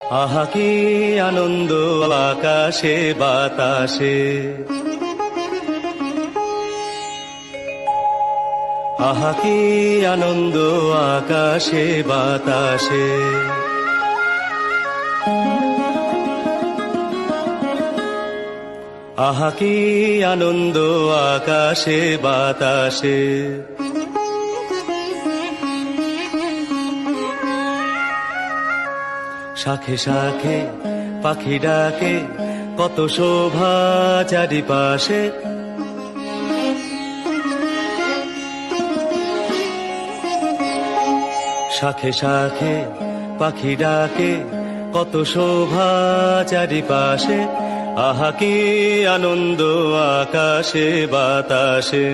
আহা কি আনন্দ আকাশে বাতাসে, আহা কি আনন্দ আকাশে বাতাসে। আহা কি আনন্দ আকাশে বাতাসে। শাখে শাখে পাখি ডাকে, কত শোভা চারিপাশে। শাখে শাখে পাখি ডাকে, কত শোভা চারিপাশে। আহা কি আনন্দ আকাশে বাতাসে।